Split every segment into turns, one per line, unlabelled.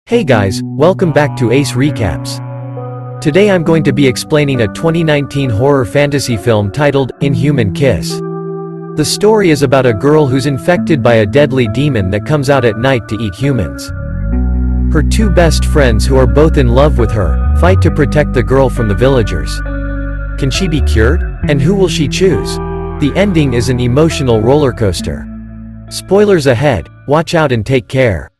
Hey guys, welcome back to Ace Recaps. Today I'm going to be explaining a 2019 horror fantasy film titled Inhuman Kiss. The story is about a girl who's infected by a deadly demon that comes out at night to eat humans. Her two best friends, who are both in love with her, fight to protect the girl from the villagers. Can she be cured? And who will she choose? The ending is an emotional roller coaster. Spoilers ahead, watch out and take care.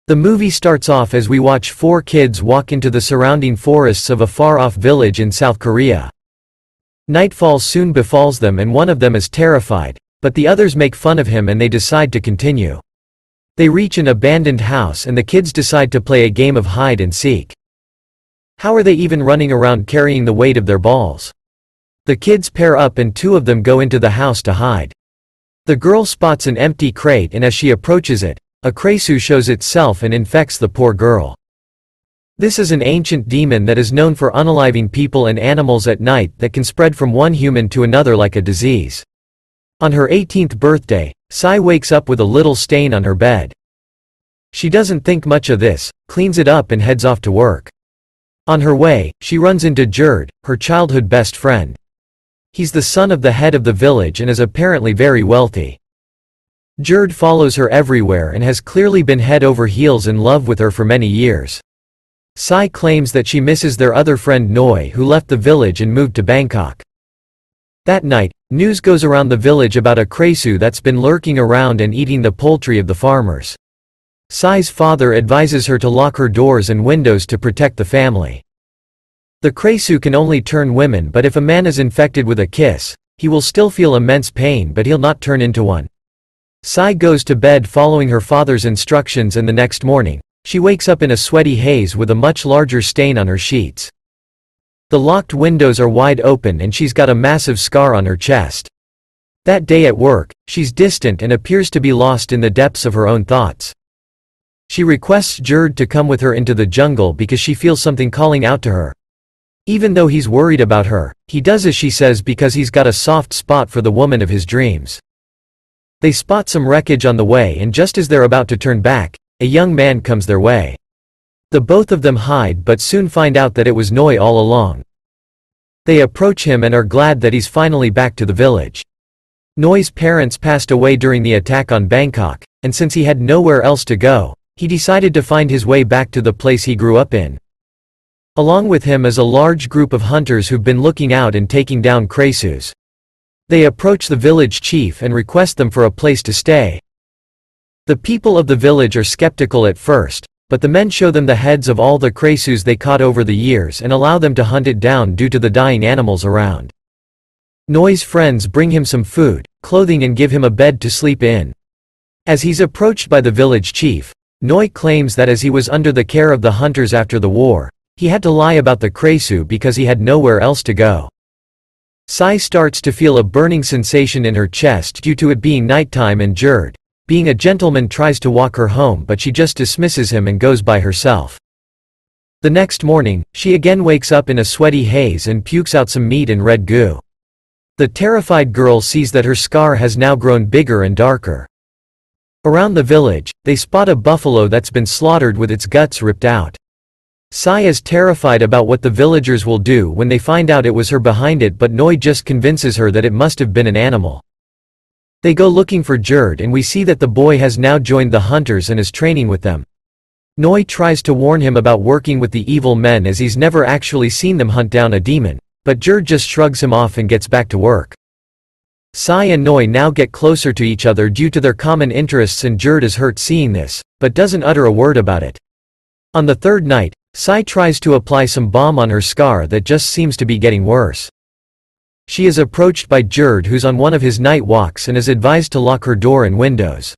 The movie starts off as we watch four kids walk into the surrounding forests of a far-off village in South Korea. Nightfall soon befalls them and one of them is terrified, but the others make fun of him and they decide to continue. They reach an abandoned house and the kids decide to play a game of hide and seek. How are they even running around carrying the weight of their balls? The kids pair up and two of them go into the house to hide. The girl spots an empty crate and as she approaches it, a Krasue shows itself and infects the poor girl. This is an ancient demon that is known for unaliving people and animals at night that can spread from one human to another like a disease. On her 18th birthday, Sai wakes up with a little stain on her bed. She doesn't think much of this, cleans it up and heads off to work. On her way, she runs into Jerd, her childhood best friend. He's the son of the head of the village and is apparently very wealthy. Jerd follows her everywhere and has clearly been head over heels in love with her for many years. Sai claims that she misses their other friend Noi, who left the village and moved to Bangkok. That night, news goes around the village about a Krasue that's been lurking around and eating the poultry of the farmers. Sai's father advises her to lock her doors and windows to protect the family. The Krasue can only turn women, but if a man is infected with a kiss, he will still feel immense pain but he'll not turn into one. Sai goes to bed following her father's instructions and the next morning, she wakes up in a sweaty haze with a much larger stain on her sheets. The locked windows are wide open and she's got a massive scar on her chest. That day at work, she's distant and appears to be lost in the depths of her own thoughts. She requests Jerd to come with her into the jungle because she feels something calling out to her. Even though he's worried about her, he does as she says because he's got a soft spot for the woman of his dreams. They spot some wreckage on the way and just as they're about to turn back, a young man comes their way. The both of them hide but soon find out that it was Noi all along. They approach him and are glad that he's finally back to the village. Noi's parents passed away during the attack on Bangkok, and since he had nowhere else to go, he decided to find his way back to the place he grew up in. Along with him is a large group of hunters who've been looking out and taking down Krasues. They approach the village chief and request them for a place to stay. The people of the village are skeptical at first, but the men show them the heads of all the Krasues they caught over the years and allow them to hunt it down due to the dying animals around. Noi's friends bring him some food, clothing and give him a bed to sleep in. As he's approached by the village chief, Noi claims that as he was under the care of the hunters after the war, he had to lie about the Krasue because he had nowhere else to go. Sai starts to feel a burning sensation in her chest due to it being nighttime and Jerd, being a gentleman, tries to walk her home but she just dismisses him and goes by herself. The next morning, she again wakes up in a sweaty haze and pukes out some meat and red goo. The terrified girl sees that her scar has now grown bigger and darker. Around the village, they spot a buffalo that's been slaughtered with its guts ripped out. Sai is terrified about what the villagers will do when they find out it was her behind it, but Noi just convinces her that it must have been an animal. They go looking for Jerd and we see that the boy has now joined the hunters and is training with them. Noi tries to warn him about working with the evil men as he's never actually seen them hunt down a demon, but Jerd just shrugs him off and gets back to work. Sai and Noi now get closer to each other due to their common interests and Jerd is hurt seeing this, but doesn't utter a word about it. On the third night, Sai tries to apply some balm on her scar that just seems to be getting worse. She is approached by Jerd, who's on one of his night walks, and is advised to lock her door and windows.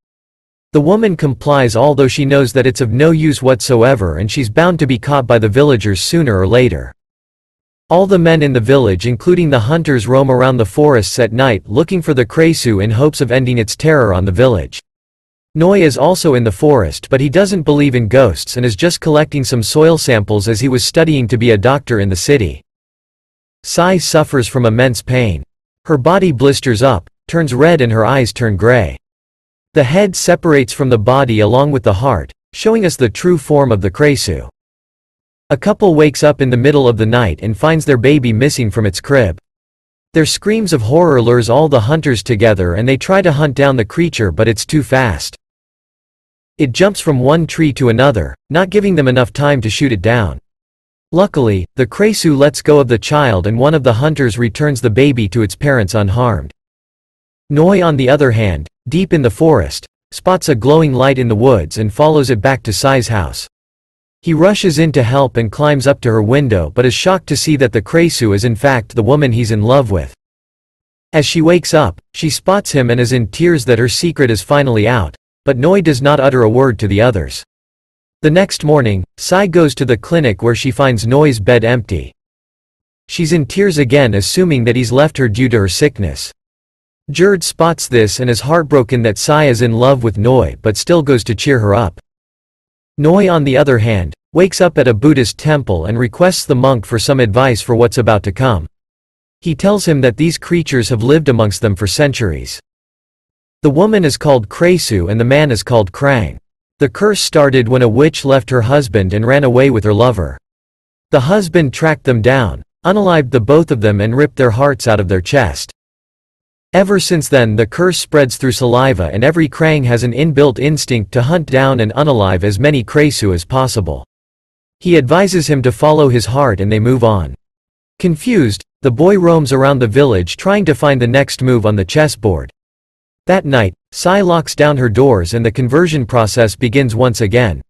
The woman complies, although she knows that it's of no use whatsoever and she's bound to be caught by the villagers sooner or later. All the men in the village, including the hunters, roam around the forests at night looking for the Krasue in hopes of ending its terror on the village. Noi is also in the forest, but he doesn't believe in ghosts and is just collecting some soil samples as he was studying to be a doctor in the city. Sai suffers from immense pain. Her body blisters up, turns red and her eyes turn gray. The head separates from the body along with the heart. showing us the true form of the Krasue. A couple wakes up in the middle of the night and finds their baby missing from its crib. Their screams of horror lures all the hunters together and they try to hunt down the creature, but it's too fast. It jumps from one tree to another, not giving them enough time to shoot it down. Luckily, the Krasue lets go of the child and one of the hunters returns the baby to its parents unharmed. Noi, on the other hand, deep in the forest, spots a glowing light in the woods and follows it back to Sai's house. He rushes in to help and climbs up to her window, but is shocked to see that the Krasue is in fact the woman he's in love with. As she wakes up, she spots him and is in tears that her secret is finally out, but Noi does not utter a word to the others. The next morning, Sai goes to the clinic where she finds Noi's bed empty. She's in tears again, assuming that he's left her due to her sickness. Jerd spots this and is heartbroken that Sai is in love with Noi, but still goes to cheer her up. Noi, on the other hand, wakes up at a Buddhist temple and requests the monk for some advice for what's about to come. He tells him that these creatures have lived amongst them for centuries. The woman is called Krasue and the man is called Krang. The curse started when a witch left her husband and ran away with her lover. The husband tracked them down, unalived the both of them and ripped their hearts out of their chest. Ever since then the curse spreads through saliva and every Krang has an inbuilt instinct to hunt down and unalive as many Krasue as possible. He advises him to follow his heart and they move on. Confused, the boy roams around the village trying to find the next move on the chessboard. That night, Sai locks down her doors and the conversion process begins once again.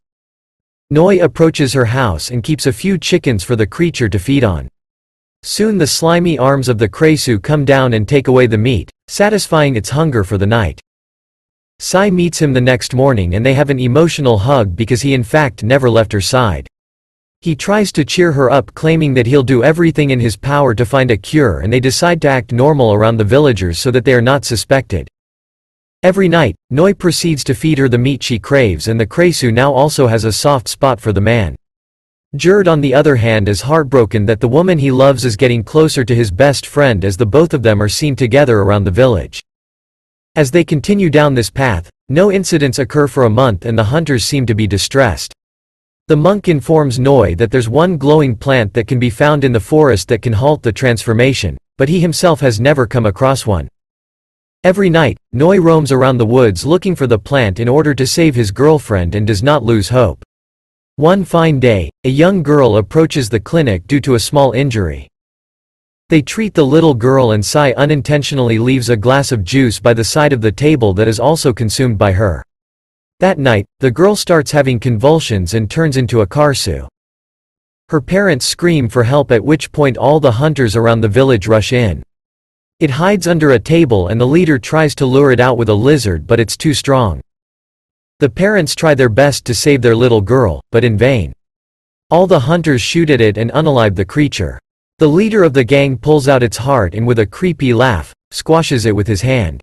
Noi approaches her house and keeps a few chickens for the creature to feed on. Soon the slimy arms of the Krasue come down and take away the meat, satisfying its hunger for the night. Sai meets him the next morning and they have an emotional hug because he in fact never left her side. He tries to cheer her up, claiming that he'll do everything in his power to find a cure, and they decide to act normal around the villagers so that they are not suspected. Every night, Noi proceeds to feed her the meat she craves and the Krasue now also has a soft spot for the man. Jerd, on the other hand, is heartbroken that the woman he loves is getting closer to his best friend as the both of them are seen together around the village. As they continue down this path, no incidents occur for a month and the hunters seem to be distressed. The monk informs Noi that there's one glowing plant that can be found in the forest that can halt the transformation, but he himself has never come across one. Every night, Noi roams around the woods looking for the plant in order to save his girlfriend and does not lose hope. One fine day, a young girl approaches the clinic due to a small injury. They treat the little girl and Sai unintentionally leaves a glass of juice by the side of the table that is also consumed by her. That night, the girl starts having convulsions and turns into a Krasue. Her parents scream for help, at which point all the hunters around the village rush in. It hides under a table and the leader tries to lure it out with a lizard, but it's too strong. The parents try their best to save their little girl, but in vain. All the hunters shoot at it and unalive the creature. The leader of the gang pulls out its heart and with a creepy laugh, squashes it with his hand,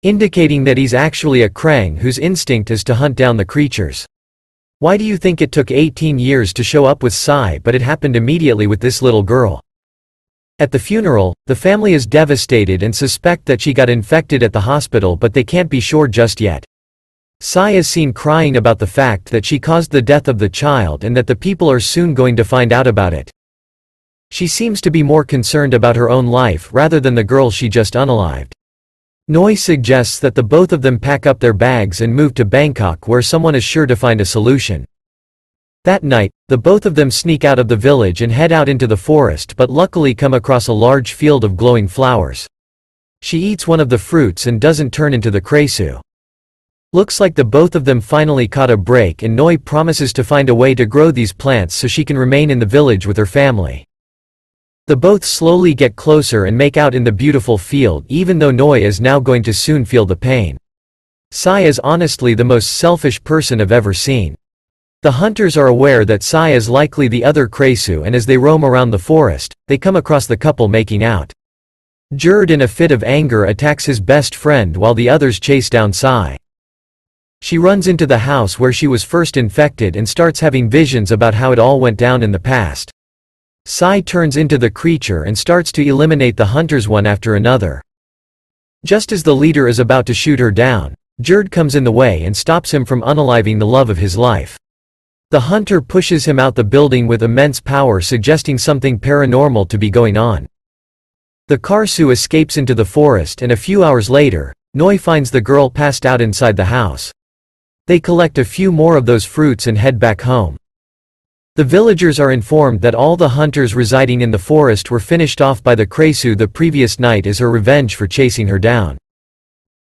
indicating that he's actually a Krang whose instinct is to hunt down the creatures. Why do you think it took 18 years to show up with Sai, but it happened immediately with this little girl? At the funeral, the family is devastated and suspect that she got infected at the hospital, but they can't be sure just yet. Sai is seen crying about the fact that she caused the death of the child and that the people are soon going to find out about it. She seems to be more concerned about her own life rather than the girl she just unalived. Noi suggests that the both of them pack up their bags and move to Bangkok, where someone is sure to find a solution. That night, the both of them sneak out of the village and head out into the forest, but luckily come across a large field of glowing flowers. She eats one of the fruits and doesn't turn into the Krasue. Looks like the both of them finally caught a break, and Noi promises to find a way to grow these plants so she can remain in the village with her family. The both slowly get closer and make out in the beautiful field, even though Noi is now going to soon feel the pain. Sai is honestly the most selfish person I've ever seen. The hunters are aware that Sai is likely the other Krasue, and as they roam around the forest, they come across the couple making out. Jerd, in a fit of anger, attacks his best friend while the others chase down Sai. She runs into the house where she was first infected and starts having visions about how it all went down in the past. Sai turns into the creature and starts to eliminate the hunters one after another. Just as the leader is about to shoot her down, Jerd comes in the way and stops him from unaliving the love of his life. The hunter pushes him out the building with immense power, suggesting something paranormal to be going on. The Krasue escapes into the forest, and a few hours later, Noi finds the girl passed out inside the house. They collect a few more of those fruits and head back home. The villagers are informed that all the hunters residing in the forest were finished off by the Krasue the previous night as her revenge for chasing her down.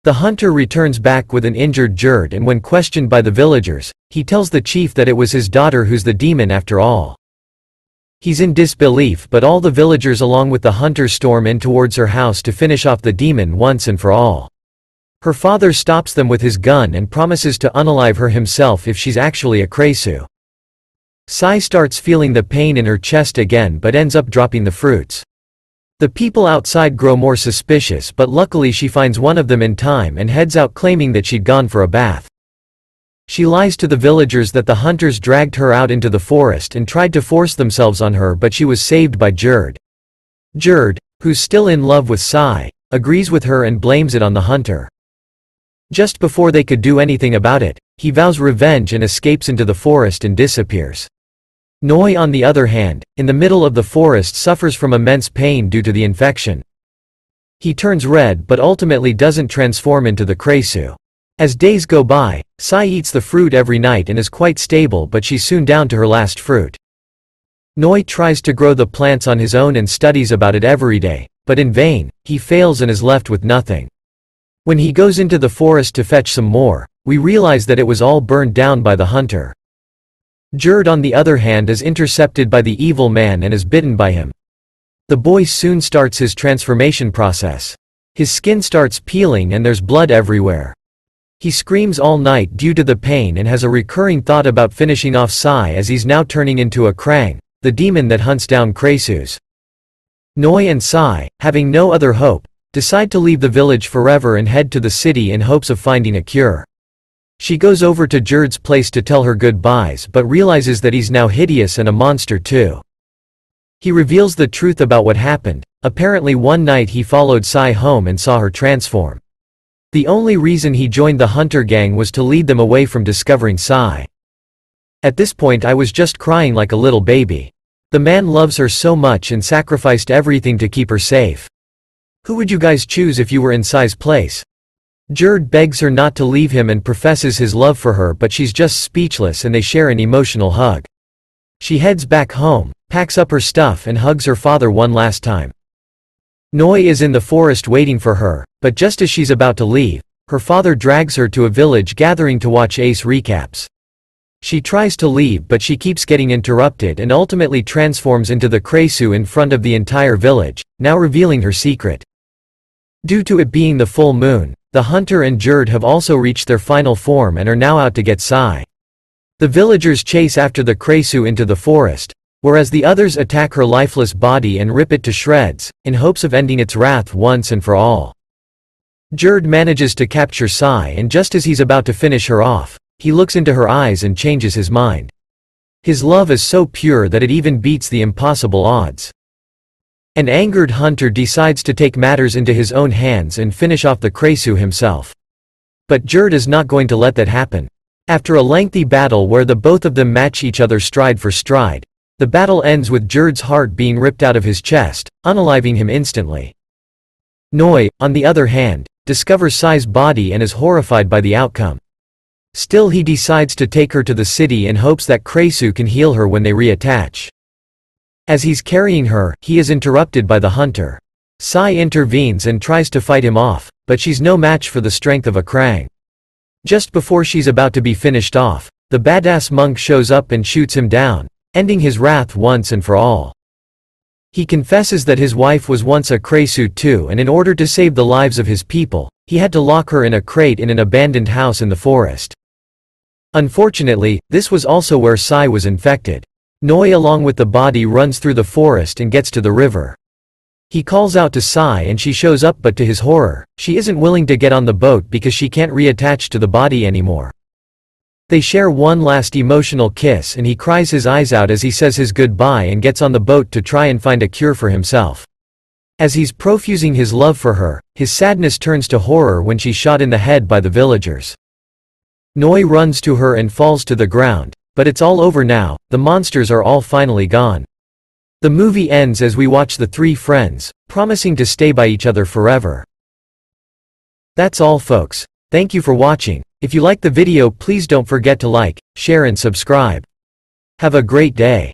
The hunter returns back with an injured Jerd, and when questioned by the villagers, he tells the chief that it was his daughter who's the demon after all. He's in disbelief, but all the villagers along with the hunter storm in towards her house to finish off the demon once and for all. Her father stops them with his gun and promises to unalive her himself if she's actually a Krasue. Sai starts feeling the pain in her chest again but ends up dropping the fruits. The people outside grow more suspicious, but luckily she finds one of them in time and heads out claiming that she'd gone for a bath. She lies to the villagers that the hunters dragged her out into the forest and tried to force themselves on her, but she was saved by Jerd. Jerd, who's still in love with Sai, agrees with her and blames it on the hunter. Just before they could do anything about it, he vows revenge and escapes into the forest and disappears. Noi, on the other hand, in the middle of the forest, suffers from immense pain due to the infection. He turns red but ultimately doesn't transform into the Krasue. As days go by, Sai eats the fruit every night and is quite stable, but she's soon down to her last fruit. Noi tries to grow the plants on his own and studies about it every day, but in vain. He fails and is left with nothing. When he goes into the forest to fetch some more, we realize that it was all burned down by the hunter. Jerd, on the other hand, is intercepted by the evil man and is bitten by him. The boy soon starts his transformation process. His skin starts peeling and there's blood everywhere. He screams all night due to the pain and has a recurring thought about finishing off Sai, as he's now turning into a Krang, the demon that hunts down Krasues. Noi and Sai, having no other hope, decide to leave the village forever and head to the city in hopes of finding a cure. She goes over to Jerd's place to tell her goodbyes but realizes that he's now hideous and a monster too. He reveals the truth about what happened. Apparently one night he followed Sai home and saw her transform. The only reason he joined the hunter gang was to lead them away from discovering Sai. At this point I was just crying like a little baby. The man loves her so much and sacrificed everything to keep her safe. Who would you guys choose if you were in Sai's place? Jerd begs her not to leave him and professes his love for her, but she's just speechless and they share an emotional hug. She heads back home, packs up her stuff and hugs her father one last time. Noi is in the forest waiting for her, but just as she's about to leave, her father drags her to a village gathering to watch Ace recaps. She tries to leave but she keeps getting interrupted and ultimately transforms into the Krasue in front of the entire village, now revealing her secret. Due to it being the full moon, the hunter and Jerd have also reached their final form and are now out to get Sai. The villagers chase after the Krasue into the forest, whereas the others attack her lifeless body and rip it to shreds, in hopes of ending its wrath once and for all. Jerd manages to capture Sai, and just as he's about to finish her off, he looks into her eyes and changes his mind. His love is so pure that it even beats the impossible odds. An angered hunter decides to take matters into his own hands and finish off the Krasue himself. But Jerd is not going to let that happen. After a lengthy battle where the both of them match each other stride for stride, the battle ends with Jerd's heart being ripped out of his chest, unaliving him instantly. Noi, on the other hand, discovers Sai's body and is horrified by the outcome. Still, he decides to take her to the city in hopes that Krasue can heal her when they reattach. As he's carrying her, he is interrupted by the hunter. Sai intervenes and tries to fight him off, but she's no match for the strength of a Krang. Just before she's about to be finished off, the badass monk shows up and shoots him down, ending his wrath once and for all. He confesses that his wife was once a Krasue too, and in order to save the lives of his people, he had to lock her in a crate in an abandoned house in the forest. Unfortunately, this was also where Sai was infected. Noi along with the body runs through the forest and gets to the river. He calls out to Sai and she shows up, but to his horror, she isn't willing to get on the boat because she can't reattach to the body anymore. They share one last emotional kiss and he cries his eyes out as he says his goodbye and gets on the boat to try and find a cure for himself. As he's profusing his love for her, his sadness turns to horror when she's shot in the head by the villagers. Noi runs to her and falls to the ground, but it's all over now, the monsters are all finally gone. The movie ends as we watch the three friends, promising to stay by each other forever. That's all folks. Thank you for watching. If you like the video, please don't forget to like, share and subscribe. Have a great day.